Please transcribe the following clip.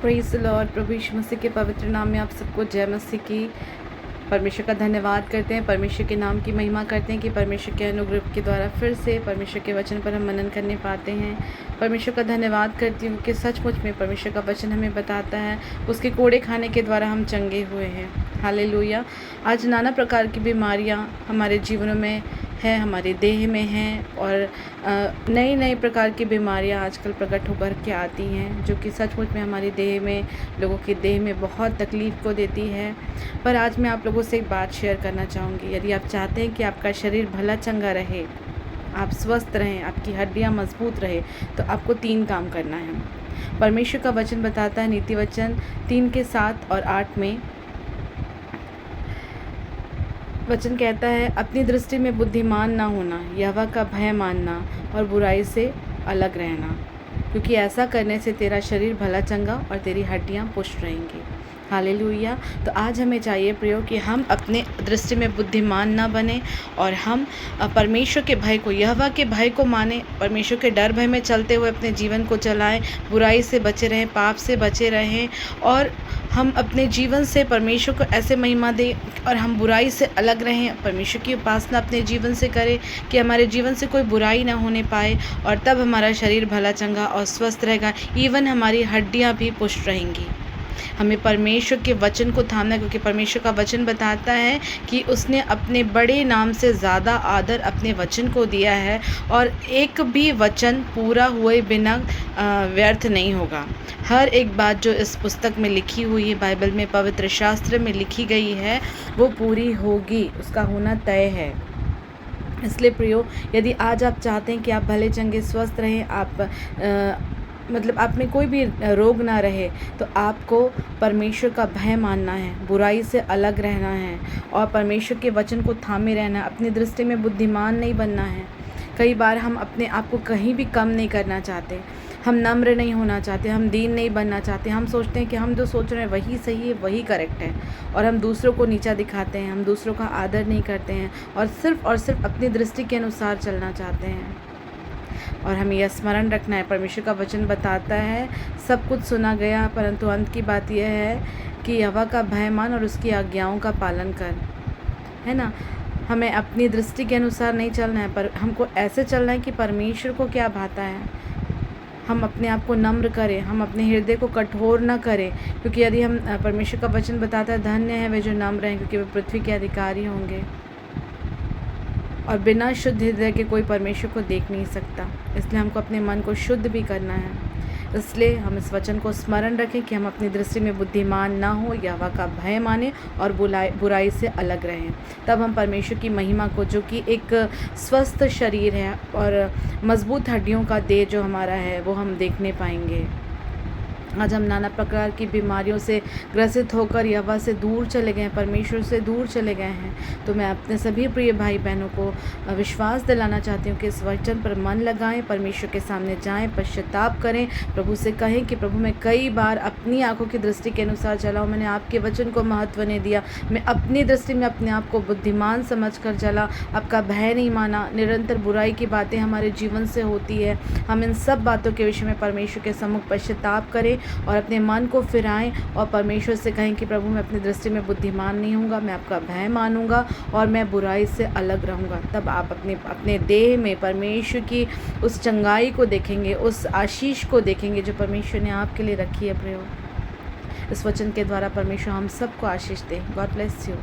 Praise the lord. प्रभु यीशु मसीह के पवित्र नाम में आप सबको जय मसीह की। परमेश्वर का धन्यवाद करते हैं, परमेश्वर के नाम की महिमा करते हैं कि परमेश्वर के अनुग्रह के द्वारा फिर से परमेश्वर के वचन पर हम मनन करने पाते हैं। परमेश्वर का धन्यवाद करती हूँ कि सचमुच में परमेश्वर का वचन हमें बताता है उसके कोड़े खाने के द्वारा हम चंगे हुए हैं। हालेलुया। आज नाना प्रकार की बीमारियाँ हमारे जीवनों में है, हमारे देह में हैं और नई नई प्रकार की बीमारियां आजकल प्रकट होकर के आती हैं, जो कि सचमुच में हमारे देह में, लोगों के देह में बहुत तकलीफ़ को देती है। पर आज मैं आप लोगों से एक बात शेयर करना चाहूँगी। यदि आप चाहते हैं कि आपका शरीर भला चंगा रहे, आप स्वस्थ रहें, आपकी हड्डियाँ मजबूत रहे, तो आपको 3 काम करना है। परमेश्वर का वचन बताता है, नीति वचन 3 के 7 और 8 में वचन कहता है, अपनी दृष्टि में बुद्धिमान ना होना, यहोवा का भय मानना और बुराई से अलग रहना, क्योंकि ऐसा करने से तेरा शरीर भला चंगा और तेरी हड्डियां पुष्ट रहेंगी। हालेलुया। तो आज हमें चाहिए प्रयोग कि हम अपने दृष्टि में बुद्धिमान ना बने और हम परमेश्वर के भय को, यहोवा के भय को माने, परमेश्वर के डर भय में चलते हुए अपने जीवन को चलाएं, बुराई से बचे रहें, पाप से बचे रहें और हम अपने जीवन से परमेश्वर को ऐसे महिमा दें और हम बुराई से अलग रहें। परमेश्वर की उपासना अपने जीवन से करें कि हमारे जीवन से कोई बुराई ना होने पाए और तब हमारा शरीर भला चंगा और स्वस्थ रहेगा, इवन हमारी हड्डियां भी पुष्ट रहेंगी। हमें परमेश्वर के वचन को थामना है, क्योंकि परमेश्वर का वचन बताता है कि उसने अपने बड़े नाम से ज़्यादा आदर अपने वचन को दिया है और एक भी वचन पूरा हुए बिना व्यर्थ नहीं होगा। हर एक बात जो इस पुस्तक में लिखी हुई है, बाइबल में, पवित्र शास्त्र में लिखी गई है, वो पूरी होगी, उसका होना तय है। इसलिए प्रियो, यदि आज आप चाहते हैं कि आप भले चंगे स्वस्थ रहें, आप मतलब आप में कोई भी रोग ना रहे, तो आपको परमेश्वर का भय मानना है, बुराई से अलग रहना है और परमेश्वर के वचन को थामे रहना है। अपनी दृष्टि में बुद्धिमान नहीं बनना है। कई बार हम अपने आप को कहीं भी कम नहीं करना चाहते, हम नम्र नहीं होना चाहते, हम दीन नहीं बनना चाहते। हम सोचते हैं कि हम जो सोच रहे हैं वही सही है, वही करेक्ट है और हम दूसरों को नीचा दिखाते हैं, हम दूसरों का आदर नहीं करते हैं और सिर्फ अपनी दृष्टि के अनुसार चलना चाहते हैं। और हमें यह स्मरण रखना है, परमेश्वर का वचन बताता है, सब कुछ सुना गया, परंतु अंत की बात यह है कि यहोवा का भय मान और उसकी आज्ञाओं का पालन कर, है ना। हमें अपनी दृष्टि के अनुसार नहीं चलना है, पर हमको ऐसे चलना है कि परमेश्वर को क्या भाता है। हम अपने आप को नम्र करें, हम अपने हृदय को कठोर न करें, क्योंकि यदि हम परमेश्वर का वचन बताता है, धन्य है वे जो नम्र हैं, क्योंकि वे पृथ्वी के अधिकारी होंगे। और बिना शुद्ध हृदय के कोई परमेश्वर को देख नहीं सकता। इसलिए हमको अपने मन को शुद्ध भी करना है। इसलिए हम इस वचन को स्मरण रखें कि हम अपनी दृष्टि में बुद्धिमान ना हो, यहोवा का भय माने और बुराई से अलग रहें। तब हम परमेश्वर की महिमा को, जो कि एक स्वस्थ शरीर है और मजबूत हड्डियों का देह जो हमारा है, वो हम देखने पाएंगे। आज हम नाना प्रकार की बीमारियों से ग्रसित होकर यहोवा से दूर चले गए हैं, परमेश्वर से दूर चले गए हैं। तो मैं अपने सभी प्रिय भाई बहनों को विश्वास दिलाना चाहती हूँ कि इस वचन पर मन लगाएं, परमेश्वर के सामने जाएं, पश्चाताप करें, प्रभु से कहें कि प्रभु, मैं कई बार अपनी आंखों की दृष्टि के अनुसार चला हूँ, मैंने आपके वचन को महत्व नहीं दिया, मैं अपनी दृष्टि में अपने आप को बुद्धिमान समझ कर चला, आपका भय नहीं माना, निरंतर बुराई की बातें हमारे जीवन से होती है। हम इन सब बातों के विषय में परमेश्वर के सम्मुख पश्चाताप करें और अपने मन को फिराएं और परमेश्वर से कहें कि प्रभु, मैं अपनी दृष्टि में बुद्धिमान नहीं हूँगा, मैं आपका भय मानूंगा और मैं बुराई से अलग रहूँगा। तब आप अपने देह में परमेश्वर की उस चंगाई को देखेंगे, उस आशीष को देखेंगे जो परमेश्वर ने आपके लिए रखी है। प्रयोग इस वचन के द्वारा परमेश्वर हम सबको आशीष दे। God bless you.